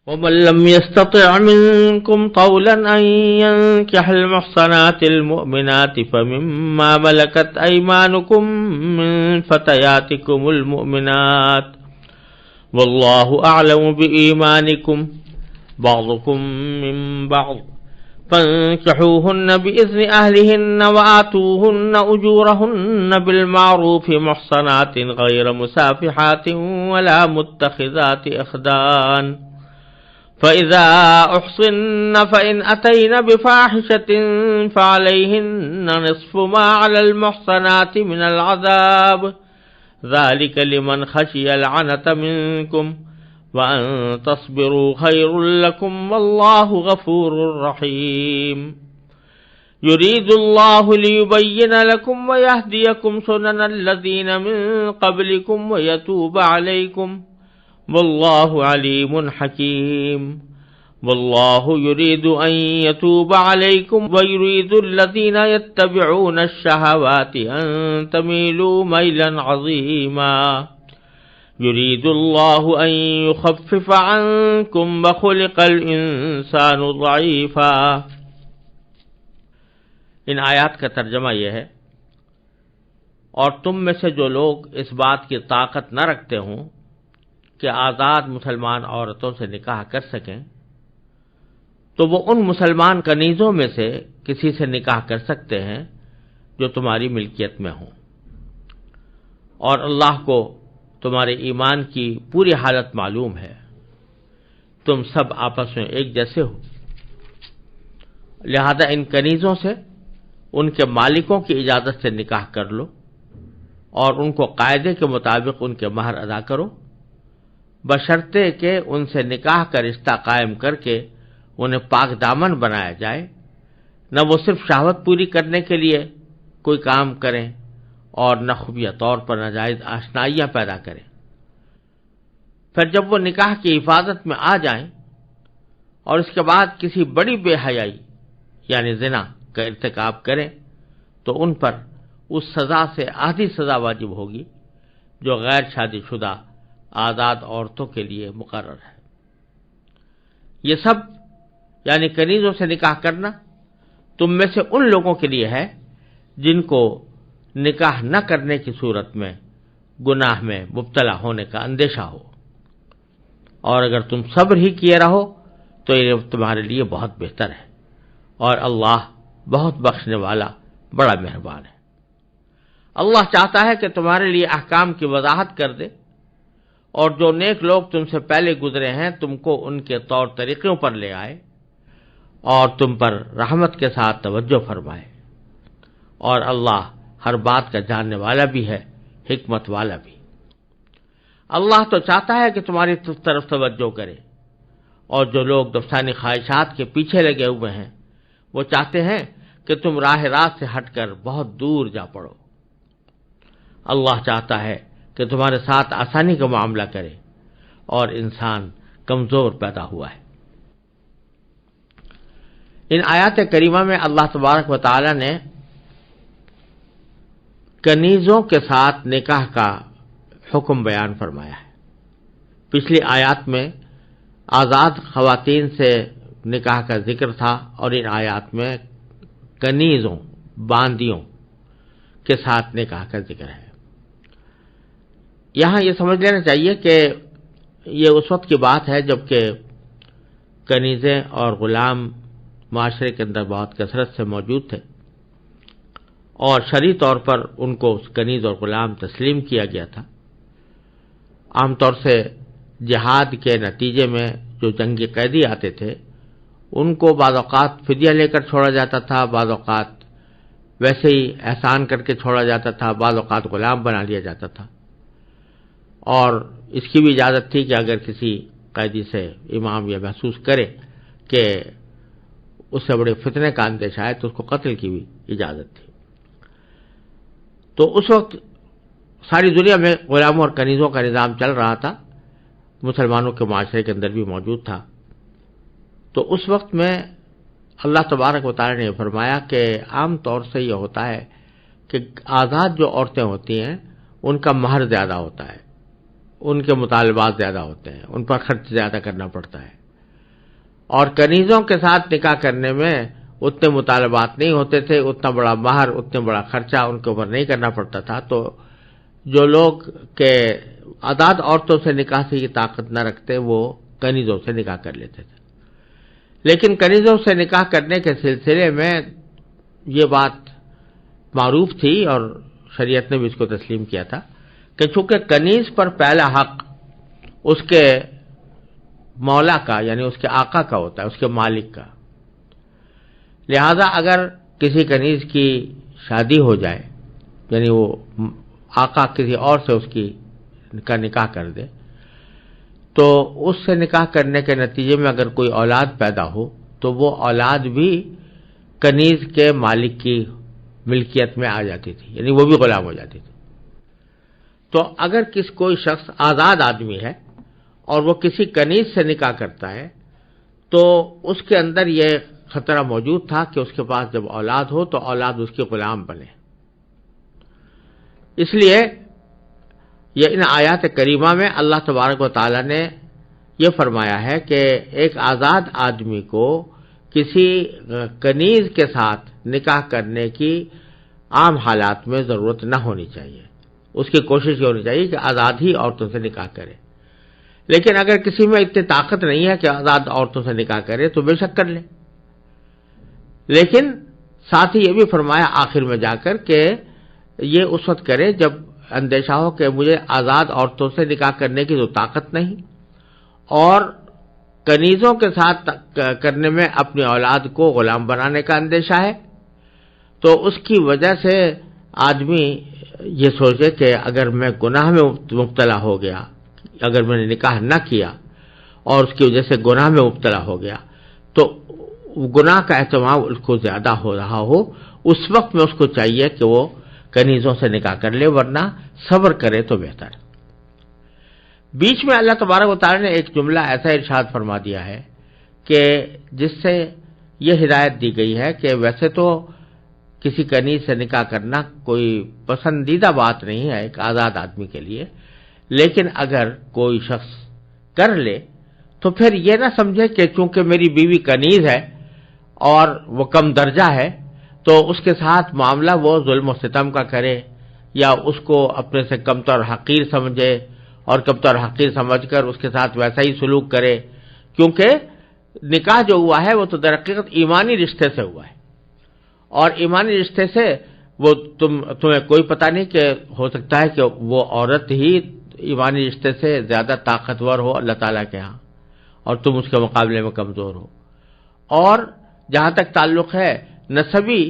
ومن لم يستطع منكم طولا أن ينكح المحصنات المؤمنات فمما ملكت أيمانكم من فتياتكم المؤمنات والله أعلم بإيمانكم بعضكم من بعض فانكحوهن بإذن أهلهن وآتوهن أجورهن بالمعروف محصنات غير مسافحات ولا متخذات أخدان فإذا أحصن فإن أتين بفاحشة فعليهن نصف ما على المحصنات من العذاب ذلك لمن خشي العنة منكم وأن تصبروا خير لكم والله غفور رحيم يريد الله ليبين لكم ويهديكم سنن الذين من قبلكم ويتوب عليكم والله عليم حكيم والله يريد أن يتوب عليكم ويريد الذين يتبعون الشهوات أن تميلوا ميلا عظيما يريد الله أن يخفف عنكم وخلق الإنسان ضعيفا۔ ان آیات کا ترجمہ یہ ہے، اور تم میں سے جو لوگ اس بات کی طاقت نہ رکھتے ہوں کہ آزاد مسلمان عورتوں سے نکاح کر سکیں تو وہ ان مسلمان کنیزوں میں سے کسی سے نکاح کر سکتے ہیں جو تمہاری ملکیت میں ہوں، اور اللہ کو تمہارے ایمان کی پوری حالت معلوم ہے، تم سب آپس میں ایک جیسے ہو، لہذا ان کنیزوں سے ان کے مالکوں کی اجازت سے نکاح کر لو اور ان کو قاعدے کے مطابق ان کے مہر ادا کرو، بشرطے کہ ان سے نکاح کا رشتہ قائم کر کے انہیں پاک دامن بنایا جائے، نہ وہ صرف شہوت پوری کرنے کے لیے کوئی کام کریں اور نہ خفیہ طور پر ناجائز آشنائیاں پیدا کریں۔ پھر جب وہ نکاح کی حفاظت میں آ جائیں اور اس کے بعد کسی بڑی بے حیائی یعنی زنا کا ارتکاب کریں تو ان پر اس سزا سے آدھی سزا واجب ہوگی جو غیر شادی شدہ آزاد عورتوں کے لیے مقرر ہے۔ یہ سب یعنی کنیزوں سے نکاح کرنا تم میں سے ان لوگوں کے لیے ہے جن کو نکاح نہ کرنے کی صورت میں گناہ میں مبتلا ہونے کا اندیشہ ہو، اور اگر تم صبر ہی کیے رہو تو یہ تمہارے لیے بہت بہتر ہے، اور اللہ بہت بخشنے والا بڑا مہربان ہے۔ اللہ چاہتا ہے کہ تمہارے لیے احکام کی وضاحت کر دے، اور جو نیک لوگ تم سے پہلے گزرے ہیں تم کو ان کے طور طریقوں پر لے آئے اور تم پر رحمت کے ساتھ توجہ فرمائے، اور اللہ ہر بات کا جاننے والا بھی ہے، حکمت والا بھی۔ اللہ تو چاہتا ہے کہ تمہاری طرف توجہ کرے، اور جو لوگ نفسانی خواہشات کے پیچھے لگے ہوئے ہیں وہ چاہتے ہیں کہ تم راہ راست سے ہٹ کر بہت دور جا پڑو۔ اللہ چاہتا ہے کہ تمہارے ساتھ آسانی کا معاملہ کرے، اور انسان کمزور پیدا ہوا ہے۔ ان آیات کریمہ میں اللہ تبارک و تعالی نے کنیزوں کے ساتھ نکاح کا حکم بیان فرمایا ہے۔ پچھلی آیات میں آزاد خواتین سے نکاح کا ذکر تھا، اور ان آیات میں کنیزوں باندیوں کے ساتھ نکاح کا ذکر ہے۔ یہاں یہ سمجھ لینا چاہیے کہ یہ اس وقت کی بات ہے جب کہ کنیزیں اور غلام معاشرے کے اندر بہت کثرت سے موجود تھے، اور شرعی طور پر ان کو کنیز اور غلام تسلیم کیا گیا تھا۔ عام طور سے جہاد کے نتیجے میں جو جنگی قیدی آتے تھے ان کو بعض اوقات فدیہ لے کر چھوڑا جاتا تھا، بعض اوقات ویسے ہی احسان کر کے چھوڑا جاتا تھا، بعض اوقات غلام بنا لیا جاتا تھا، اور اس کی بھی اجازت تھی کہ اگر کسی قیدی سے امام یہ محسوس کرے کہ اس سے بڑے فتنے کا اندیشہ ہے تو اس کو قتل کی بھی اجازت تھی۔ تو اس وقت ساری دنیا میں غلاموں اور کنیزوں کا نظام چل رہا تھا، مسلمانوں کے معاشرے کے اندر بھی موجود تھا۔ تو اس وقت میں اللہ تبارک و تعالی نے فرمایا کہ عام طور سے یہ ہوتا ہے کہ آزاد جو عورتیں ہوتی ہیں ان کا مہر زیادہ ہوتا ہے، ان کے مطالبات زیادہ ہوتے ہیں، ان پر خرچ زیادہ کرنا پڑتا ہے، اور کنیزوں کے ساتھ نکاح کرنے میں اتنے مطالبات نہیں ہوتے تھے، اتنا بڑا مہر، اتنا بڑا خرچہ ان کے اوپر نہیں کرنا پڑتا تھا، تو جو لوگ کے آزاد عورتوں سے نکاح سے یہ طاقت نہ رکھتے وہ کنیزوں سے نکاح کر لیتے تھے۔ لیکن کنیزوں سے نکاح کرنے کے سلسلے میں یہ بات معروف تھی اور شریعت نے بھی اس کو تسلیم کیا تھا کہ چونکہ کنیز پر پہلا حق اس کے مولا کا یعنی اس کے آقا کا ہوتا ہے، اس کے مالک کا، لہذا اگر کسی کنیز کی شادی ہو جائے یعنی وہ آقا کسی اور سے اس کی کا نکاح کر دے تو اس سے نکاح کرنے کے نتیجے میں اگر کوئی اولاد پیدا ہو تو وہ اولاد بھی کنیز کے مالک کی ملکیت میں آ جاتی تھی، یعنی وہ بھی غلام ہو جاتی تھی۔ تو اگر کوئی شخص آزاد آدمی ہے اور وہ کسی کنیز سے نکاح کرتا ہے تو اس کے اندر یہ خطرہ موجود تھا کہ اس کے پاس جب اولاد ہو تو اولاد اس کے غلام بنے۔ اس لیے یہ ان آیات کریمہ میں اللہ تبارک و تعالی نے یہ فرمایا ہے کہ ایک آزاد آدمی کو کسی کنیز کے ساتھ نکاح کرنے کی عام حالات میں ضرورت نہ ہونی چاہیے، اس کی کوشش یہ ہونی چاہیے کہ آزاد ہی عورتوں سے نکاح کرے۔ لیکن اگر کسی میں اتنی طاقت نہیں ہے کہ آزاد عورتوں سے نکاح کرے تو بے شک کر لے، لیکن ساتھ ہی یہ بھی فرمایا آخر میں جا کر کہ یہ اس وقت کرے جب اندیشہ ہو کہ مجھے آزاد عورتوں سے نکاح کرنے کی تو طاقت نہیں اور کنیزوں کے ساتھ کرنے میں اپنی اولاد کو غلام بنانے کا اندیشہ ہے، تو اس کی وجہ سے آدمی یہ سوچے کہ اگر میں گناہ میں مبتلا ہو گیا، اگر میں نے نکاح نہ کیا اور اس کی وجہ سے گناہ میں مبتلا ہو گیا تو گناہ کا اہتمام اس کو زیادہ ہو رہا ہو، اس وقت میں اس کو چاہیے کہ وہ کنیزوں سے نکاح کر لے، ورنہ صبر کرے تو بہتر ہے۔ بیچ میں اللہ تبارک و تعالی نے ایک جملہ ایسا ارشاد فرما دیا ہے کہ جس سے یہ ہدایت دی گئی ہے کہ ویسے تو کسی کنیز سے نکاح کرنا کوئی پسندیدہ بات نہیں ہے ایک آزاد آدمی کے لیے، لیکن اگر کوئی شخص کر لے تو پھر یہ نہ سمجھے کہ چونکہ میری بیوی کنیز ہے اور وہ کم درجہ ہے تو اس کے ساتھ معاملہ وہ ظلم و ستم کا کرے یا اس کو اپنے سے کمتر حقیر سمجھے اور کمتر حقیر سمجھ کر اس کے ساتھ ویسا ہی سلوک کرے، کیونکہ نکاح جو ہوا ہے وہ تو در حقیقت ایمانی رشتے سے ہوا ہے، اور ایمانی رشتے سے وہ تمہیں کوئی پتہ نہیں کہ ہو سکتا ہے کہ وہ عورت ہی ایمانی رشتے سے زیادہ طاقتور ہو اللہ تعالیٰ کے ہاں اور تم اس کے مقابلے میں کمزور ہو۔ اور جہاں تک تعلق ہے نسبی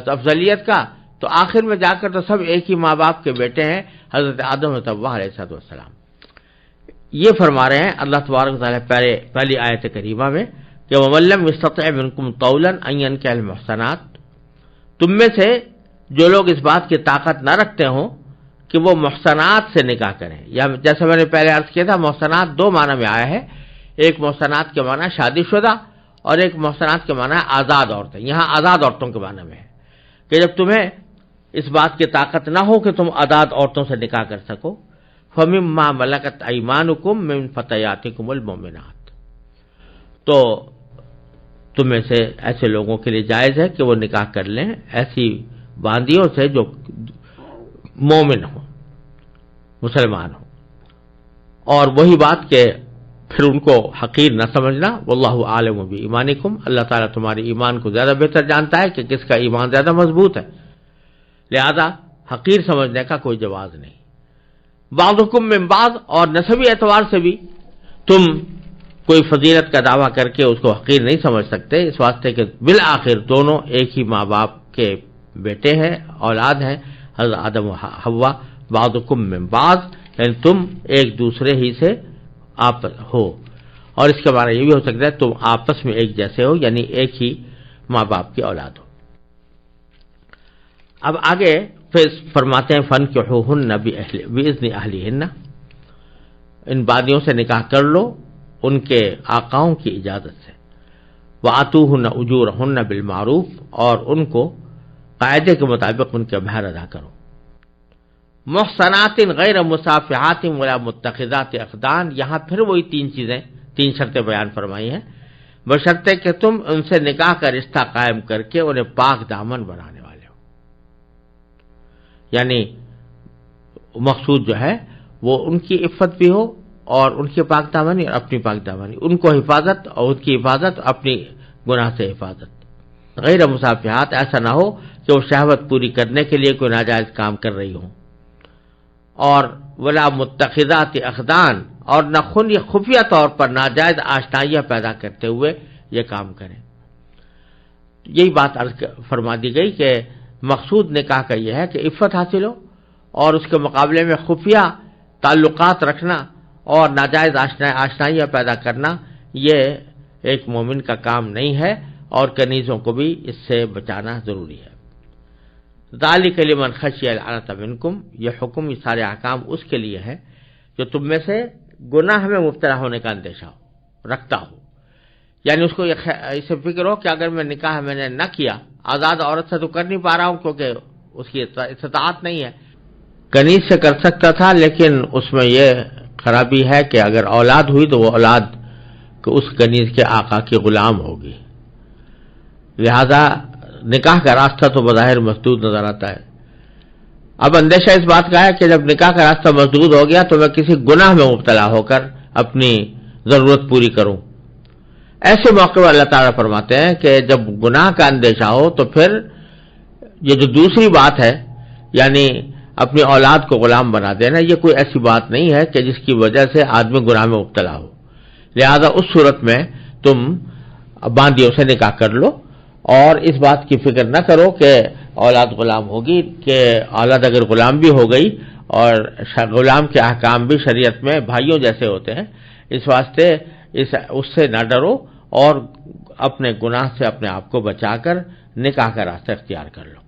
افضلیت کا تو آخر میں جا کر تو سب ایک ہی ماں باپ کے بیٹے ہیں، حضرت آدم و حوا علیہ السلام۔ یہ فرما رہے ہیں اللہ تبارک و تعالیٰ پہلی آیت کریمہ میں کہ وَمَن لَّمْ يَسْتَطِعْ مِنكُمْ طَوْلًا أَن يَنكِحَ الْمُحْصَنَاتِ، تم میں سے جو لوگ اس بات کی طاقت نہ رکھتے ہوں کہ وہ محسنات سے نکاح کریں، یا جیسے میں نے پہلے عرض کیا تھا محسنات دو معنی میں آیا ہے، ایک محسنات کے معنی شادی شدہ اور ایک محسنات کے معنی آزاد عورتیں، یہاں آزاد عورتوں کے معنی میں ہے کہ جب تمہیں اس بات کی طاقت نہ ہو کہ تم آزاد عورتوں سے نکاح کر سکو، فَمِمَّا مَلَكَتْ أَيْمَانُكُم مِّن فَتَيَاتِكُمُ الْمُؤْمِنَاتِ، تو تم میں سے ایسے لوگوں کے لیے جائز ہے کہ وہ نکاح کر لیں ایسی باندیوں سے جو مومن ہوں، مسلمان ہوں، اور وہی بات کہ پھر ان کو حقیر نہ سمجھنا، واللہ عالم بایمانکم، اللہ تعالیٰ تمہارے ایمان کو زیادہ بہتر جانتا ہے کہ کس کا ایمان زیادہ مضبوط ہے، لہذا حقیر سمجھنے کا کوئی جواز نہیں۔ بعضکم من بعض، اور نسبی اعتبار سے بھی تم کوئی فضیلت کا دعویٰ کر کے اس کو حقیر نہیں سمجھ سکتے، اس واسطے کہ بالآخر دونوں ایک ہی ماں باپ کے بیٹے ہیں، اولاد ہیں، حضرت آدم و حوا، بعضکم من بعض، یعنی تم ایک دوسرے ہی سے آپ ہو، اور اس کے معنی یہ بھی ہو سکتا ہے تم آپس میں ایک جیسے ہو، یعنی ایک ہی ماں باپ کی اولاد ہو۔ اب آگے پھر فرماتے ہیں فَانكِحُوهُنَّ بِإِذْنِ أَهْلِهِنَّ، ان بادیوں سے نکاح کر لو ان کے آقاؤں کی اجازت سے، وَآتُوهُنَّ أُجُورَهُنَّ بِالْمَعْرُوفِ، اور ان کو قاعدے کے مطابق ان کے مہر ادا کرو، محصنات غیر مصافحات ولا متخذات اخدان، یہاں پھر وہی تین شرطیں بیان فرمائی ہیں بشرطے کہ تم ان سے نکاح کا رشتہ قائم کر کے انہیں پاک دامن بنانے والے ہو. یعنی مقصود جو ہے وہ ان کی عفت بھی ہو اور ان کی پاک دامنی اور اپنی پاک دامنی، ان کو حفاظت اور ان کی حفاظت، اپنی گناہ سے حفاظت. غیر مصافحات، ایسا نہ ہو کہ وہ شہوت پوری کرنے کے لیے کوئی ناجائز کام کر رہی ہوں. اور ولا متخذات اخدان، اور نہ خفیہ طور پر ناجائز آشنائیاں پیدا کرتے ہوئے یہ کام کریں. یہی بات عرض فرما دی گئی کہ مقصود نکاح کا یہ ہے کہ عفت حاصل ہو اور اس کے مقابلے میں خفیہ تعلقات رکھنا اور ناجائز آشنائیاں پیدا کرنا یہ ایک مومن کا کام نہیں ہے، اور کنیزوں کو بھی اس سے بچانا ضروری ہے. ذالک لمن خشی العنۃ منکم، یہ حکم، یہ سارے احکام اس کے لیے ہے جو تم میں سے گناہ میں مبتلا ہونے کا اندیشہ رکھتا ہو. یعنی اس کو اسے فکر ہو کہ اگر میں نکاح میں نے نہ کیا، آزاد عورت سے تو کر نہیں پا رہا ہوں کیونکہ اس کی استطاعت نہیں ہے. کنیز سے کر سکتا تھا، لیکن اس میں یہ خرابی ہے کہ اگر اولاد ہوئی تو وہ اولاد اس کنیز کے آقا کی غلام ہوگی. لہذا نکاح کا راستہ تو بظاہر مسدود نظر آتا ہے. اب اندیشہ اس بات کا ہے کہ جب نکاح کا راستہ مسدود ہو گیا تو میں کسی گناہ میں مبتلا ہو کر اپنی ضرورت پوری کروں. ایسے موقع پر اللہ تعالیٰ فرماتے ہیں کہ جب گناہ کا اندیشہ ہو تو پھر یہ جو دوسری بات ہے، یعنی اپنی اولاد کو غلام بنا دینا، یہ کوئی ایسی بات نہیں ہے کہ جس کی وجہ سے آدمی گناہ میں مبتلا ہو. لہذا اس صورت میں تم باندیوں سے نکاح کر لو اور اس بات کی فکر نہ کرو کہ اولاد غلام ہوگی، کہ اولاد اگر غلام بھی ہو گئی اور غلام کے احکام بھی شریعت میں بھائیوں جیسے ہوتے ہیں، اس واسطے اس سے نہ ڈرو اور اپنے گناہ سے اپنے آپ کو بچا کر نکاح کا راستہ اختیار کر لو.